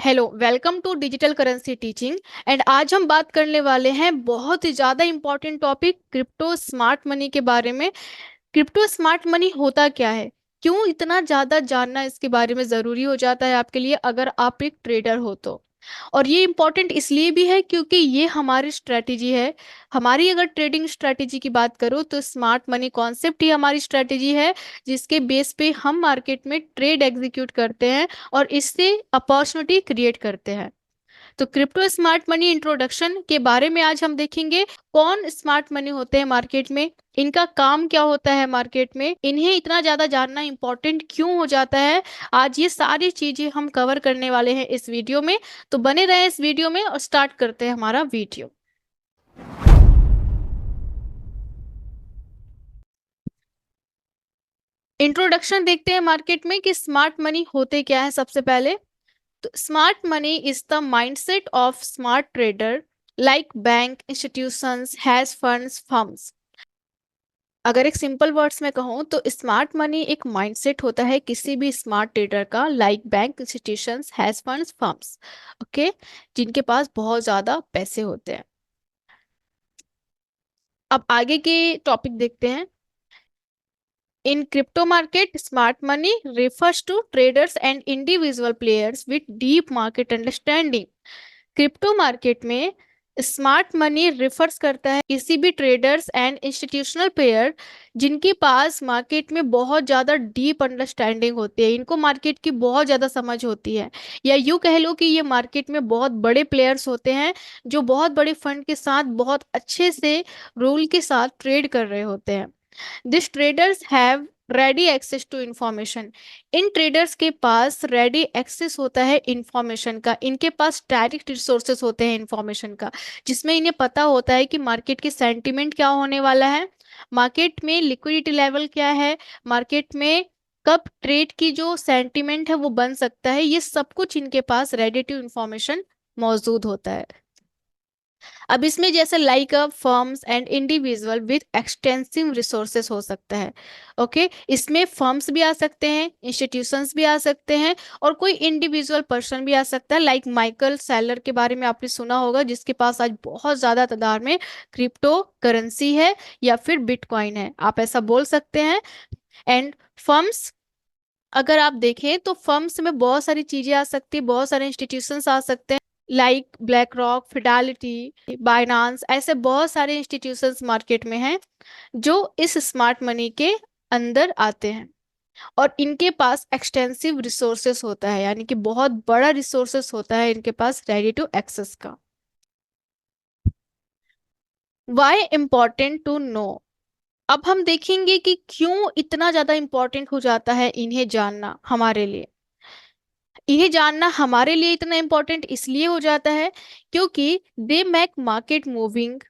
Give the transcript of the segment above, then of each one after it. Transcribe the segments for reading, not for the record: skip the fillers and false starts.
Hello, welcome to digital currency teaching. And आज हम बात करने वाले हैं बहुत ही ज़्यादा important topic crypto smart money के बारे में। क्रिप्टो स्मार्ट मनी होता क्या है, क्यों इतना ज़्यादा जानना इसके बारे में ज़रूरी हो जाता है आपके लिए अगर आप एक ट्रेडर हो तो। और ये इम्पोर्टेंट इसलिए भी है क्योंकि ये हमारी स्ट्रेटेजी है। हमारी अगर ट्रेडिंग स्ट्रेटेजी की बात करो तो स्मार्ट मनी कॉन्सेप्ट ही हमारी स्ट्रेटेजी है, जिसके बेस पे हम मार्केट में ट्रेड एग्जीक्यूट करते हैं और इससे अपॉर्चुनिटी क्रिएट करते हैं। तो क्रिप्टो स्मार्ट मनी इंट्रोडक्शन के बारे में आज हम देखेंगे। कौन स्मार्ट मनी होते हैं मार्केट में, इनका काम क्या होता है मार्केट में, इन्हें इतना ज्यादा जानना इंपॉर्टेंट क्यों हो जाता है। आज ये सारी चीजें हम कवर करने वाले हैं इस वीडियो में। तो बने रहे इस वीडियो में और स्टार्ट करते हैं हमारा वीडियो। इंट्रोडक्शन देखते हैं मार्केट में कि स्मार्ट मनी होते क्या है। सबसे पहले तो smart money is the mindset of smart trader like bank, institutions, has funds, firms. अगर एक सिंपल वर्ड्स में कहूँ तो स्मार्ट मनी एक माइंडसेट होता है किसी भी स्मार्ट ट्रेडर का, like bank, institutions, has funds, firms. Okay, जिनके पास बहुत ज्यादा पैसे होते हैं। अब आगे के टॉपिक देखते हैं। In crypto market smart money refers to traders and individual players with deep market understanding। Crypto market में स्मार्ट मनी रिफर्स करता है किसी भी ट्रेडर्स एंड इंस्टीट्यूशनल प्लेयर जिनके पास मार्केट में बहुत ज़्यादा डीप अंडरस्टैंडिंग होती है, इनको मार्केट की बहुत ज़्यादा समझ होती है। या यूँ कह लो कि ये मार्केट में बहुत बड़े प्लेयर्स होते हैं जो बहुत बड़े फंड के साथ बहुत अच्छे से रूल के साथ ट्रेड कर रहे होते हैं। This traders have ready access to information. इन ट्रेडर्स के पास रेडी एक्सेस होता है इंफॉर्मेशन का, इनके पास डायरेक्ट रिसोर्सेस होते हैं इंफॉर्मेशन का, जिसमें इन्हें पता होता है कि मार्केट की सेंटिमेंट क्या होने वाला है, मार्केट में लिक्विडिटी लेवल क्या है, मार्केट में कब ट्रेड की जो सेंटिमेंट है वो बन सकता है। ये सब कुछ इनके पास रेडी टू इंफॉर्मेशन मौजूद होता है। अब इसमें जैसे like a firms and individual with extensive resources हो सकता है। ओके, इसमें फर्म्स भी आ सकते हैं, इंस्टीट्यूशंस भी आ सकते हैं और कोई इंडिविजुअल पर्सन भी आ सकता है। लाइक माइकल सैलर के बारे में आपने सुना होगा, जिसके पास आज बहुत ज्यादा तादाद में क्रिप्टो करेंसी है या फिर बिटकॉइन है, आप ऐसा बोल सकते हैं। एंड फर्म्स अगर आप देखें तो फर्म्स में बहुत सारी चीजें आ सकती है, बहुत सारे इंस्टीट्यूशंस आ सकते हैं, like black rock, Fidelity, Binance, ऐसे बहुत सारे इंस्टीट्यूशंस मार्केट में हैं जो इस स्मार्ट मनी के अंदर आते हैं। और इनके पास एक्सटेंसिव रिसोर्सेस होता है, यानी कि बहुत बड़ा रिसोर्सेस होता है इनके पास रेडी टू एक्सेस का। Why important to know. अब हम देखेंगे कि क्यों इतना ज्यादा इम्पोर्टेंट हो जाता है इन्हें जानना हमारे लिए। ये जानना हमारे लिए इतना इम्पोर्टेंट इसलिए हो जाता है क्योंकि दे मेक मार्केट मूविंग।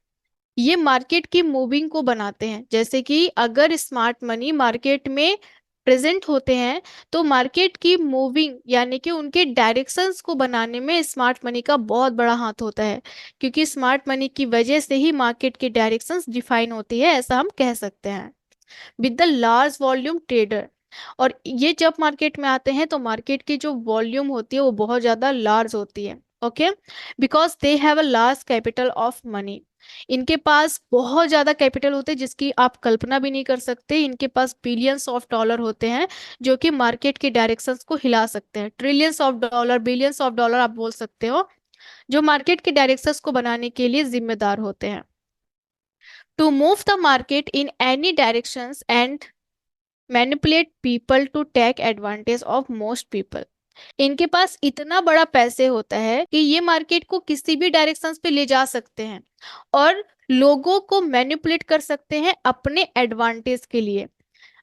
ये मार्केट की मूविंग को बनाते हैं। जैसे कि अगर स्मार्ट मनी मार्केट में प्रेजेंट होते हैं तो मार्केट की मूविंग यानी कि उनके डायरेक्शंस को बनाने में स्मार्ट मनी का बहुत बड़ा हाथ होता है, क्योंकि स्मार्ट मनी की वजह से ही मार्केट की डायरेक्शंस डिफाइन होती है, ऐसा हम कह सकते हैं। With the large volume trader, और ये जब मार्केट में आते हैं तो मार्केट की जो वॉल्यूम होती है वो बहुत ज्यादा लार्ज होती है। Okay, because they have a large capital of money. इनके पास बहुत ज्यादा कैपिटल होते हैं जिसकी आप कल्पना भी नहीं कर सकते। इनके पास बिलियंस ऑफ डॉलर होते हैं जो कि मार्केट के डायरेक्शंस को हिला सकते हैं। Trillions of dollar, billions of dollar आप बोल सकते हो, जो मार्केट के डायरेक्शंस को बनाने के लिए जिम्मेदार होते हैं। To move the market in any directions and manipulate people to take advantage of most people. इनके पास इतना बड़ा पैसे होता है कि ये मार्केट को किसी भी डायरेक्शंस पे ले जा सकते हैं और लोगों को मैनिपुलेट कर सकते हैं अपने एडवांटेज के लिए।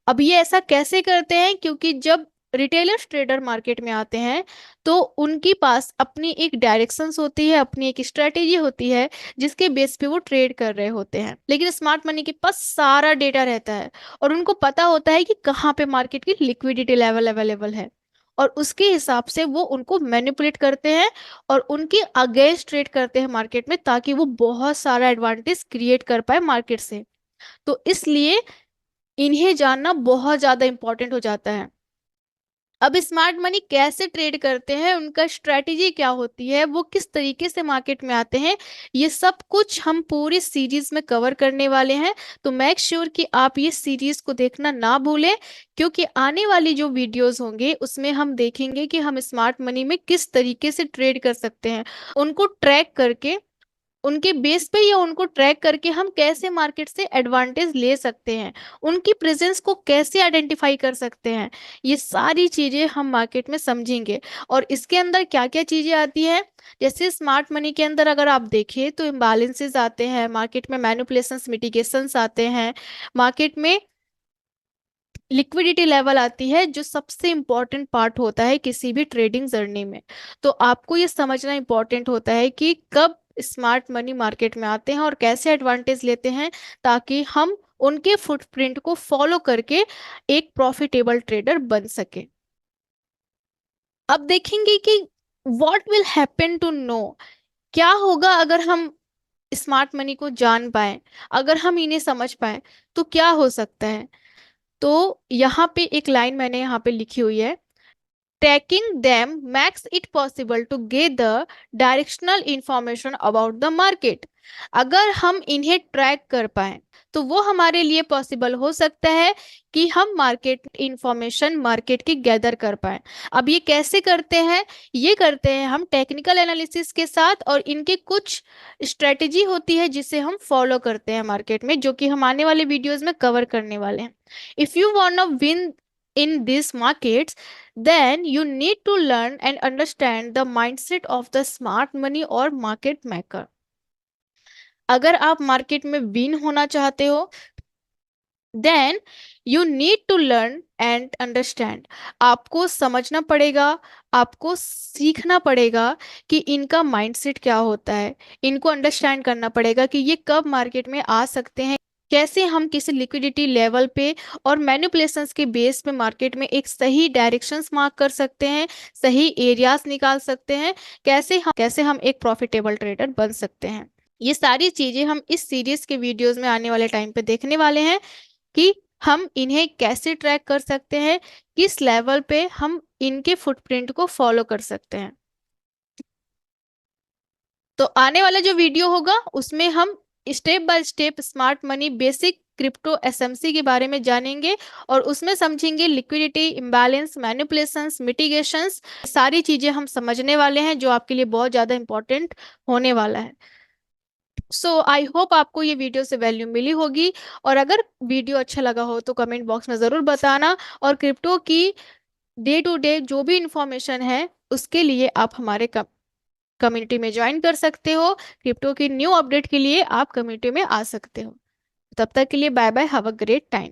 अब ये ऐसा कैसे करते हैं, क्योंकि जब रिटेलर्स ट्रेडर मार्केट में आते हैं तो उनके पास अपनी एक डायरेक्शंस होती है, अपनी एक स्ट्रेटेजी होती है जिसके बेस पे वो ट्रेड कर रहे होते हैं। लेकिन स्मार्ट मनी के पास सारा डेटा रहता है और उनको पता होता है कि कहाँ पे मार्केट की लिक्विडिटी लेवल अवेलेबल है, और उसके हिसाब से वो उनको मैनिपुलेट करते हैं और उनके अगेंस्ट ट्रेड करते हैं मार्केट में, ताकि वो बहुत सारा एडवांटेज क्रिएट कर पाए मार्केट से। तो इसलिए इन्हें जानना बहुत ज्यादा इंपॉर्टेंट हो जाता है। अब स्मार्ट मनी कैसे ट्रेड करते हैं, उनका स्ट्रेटेजी क्या होती है, वो किस तरीके से मार्केट में आते हैं, ये सब कुछ हम पूरी सीरीज में कवर करने वाले हैं। तो मेक श्योर कि आप ये सीरीज को देखना ना भूलें, क्योंकि आने वाली जो वीडियोस होंगे उसमें हम देखेंगे कि हम स्मार्ट मनी में किस तरीके से ट्रेड कर सकते हैं, उनको ट्रैक करके, उनके बेस पे या उनको ट्रैक करके हम कैसे मार्केट से एडवांटेज ले सकते हैं, उनकी प्रेजेंस को कैसे आइडेंटिफाई कर सकते हैं, ये सारी चीजें हम मार्केट में समझेंगे। और इसके अंदर क्या क्या चीजें आती है, जैसे स्मार्ट मनी के अंदर अगर आप देखें तो इम्बालेंसेस आते हैं, मार्केट में मैनिपुलेशंस मिटिगेशंस आते हैं, मार्केट में लिक्विडिटी लेवल आती है, जो सबसे इंपॉर्टेंट पार्ट होता है किसी भी ट्रेडिंग जर्नी में। तो आपको ये समझना इंपॉर्टेंट होता है कि कब स्मार्ट मनी मार्केट में आते हैं और कैसे एडवांटेज लेते हैं, ताकि हम उनके फुटप्रिंट को फॉलो करके एक प्रॉफिटेबल ट्रेडर बन सके। अब देखेंगे कि what will happen to know, क्या होगा अगर हम स्मार्ट मनी को जान पाए, अगर हम इन्हें समझ पाए, तो क्या हो सकता है। तो यहाँ पे एक लाइन मैंने यहाँ पे लिखी हुई है, tracking them makes it possible to gather directional information about the market। अगर हम इन्हें ट्रैक कर पाए तो वो हमारे लिए पॉसिबल हो सकता है कि हम मार्केट इंफॉर्मेशन मार्केट की गैदर कर पाए। अब ये कैसे करते हैं, ये करते हैं हम टेक्निकल एनालिसिस के साथ, और इनके कुछ स्ट्रेटेजी होती है जिसे हम फॉलो करते हैं मार्केट में, जो कि हम आने वाले वीडियोस में कवर करने वाले हैं। If you want to win in these markets, then you need to learn and understand the mindset of the smart money or market maker। अगर आप मार्केट में विन होना चाहते हो, then you need to learn and understand, आपको समझना पड़ेगा, आपको सीखना पड़ेगा कि इनका माइंडसेट क्या होता है, इनको अंडरस्टैंड करना पड़ेगा कि ये कब मार्केट में आ सकते हैं, कैसे हम किसी लिक्विडिटी लेवल पे और मैनिपुलेशंस के बेस पे मार्केट में एक सही डायरेक्शंस मार्क कर सकते हैं, सही एरियाज निकाल सकते हैं, कैसे हम एक प्रॉफिटेबल ट्रेडर बन सकते हैं। ये सारी चीजें हम इस सीरीज के वीडियोस में आने वाले टाइम पे देखने वाले हैं, कि हम इन्हें कैसे ट्रैक कर सकते हैं, किस लेवल पे हम इनके फुटप्रिंट को फॉलो कर सकते हैं। तो आने वाला जो वीडियो होगा उसमें हम step by step smart money basic crypto SMC के बारे में जानेंगे, और उसमें समझेंगे लिक्विडिटी, इम्बैलेंस, मैनिपुलेशंस, मिटिगेशंस, सारी चीजें हम समझने वाले हैं, जो आपके लिए बहुत ज्यादा इंपॉर्टेंट होने वाला है। सो आई होप आपको ये वीडियो से वैल्यू मिली होगी, और अगर वीडियो अच्छा लगा हो तो कमेंट बॉक्स में ज़रूर बताना, और क्रिप्टो की डे टू डे जो भी इंफॉर्मेशन है उसके लिए आप हमारे कम्युनिटी में ज्वाइन कर सकते हो, क्रिप्टो की न्यू अपडेट के लिए आप कम्युनिटी में आ सकते हो। तब तक के लिए bye bye, have a great time.